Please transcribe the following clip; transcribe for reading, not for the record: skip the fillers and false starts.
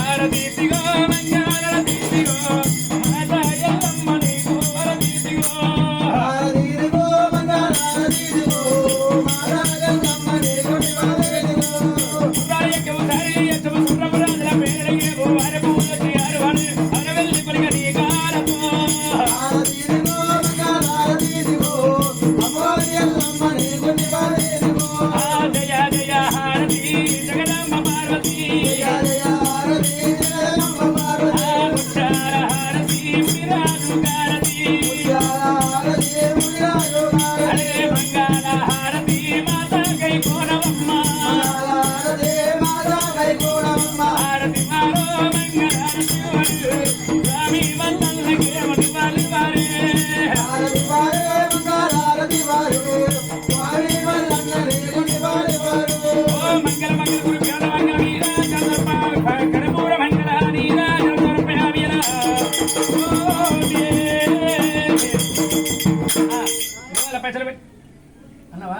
ఆరదీసిగో మంగళారదీసిగో మాతా ఎల్లమ్మ నీకు ఆరదీసిగో ఉదాయకు ఉదారి యశము సుబ్రహ్మణ్యుల పేరగే వారి పూజకి ఆరువాడు అరవెల్లి పలిక నీ గానము జయ జయ హారతి జగదమ్మ పార్వతి ముచ్చార హారతి విరాజు గారతి అరే మంగళ హారతి మాతా కై కోనవమ్మ హారతి మారో మంగళారతి స్వామి వందనకే మణిపాలి వారే మంగళ మంగళ గురు ప్యాల మంగళ వీరా చంద్రపా కర్పూర మంగళ నీరా చంద్రపా వీరా ఓ దే ఆ పైసలు పెట్టి అన్నవా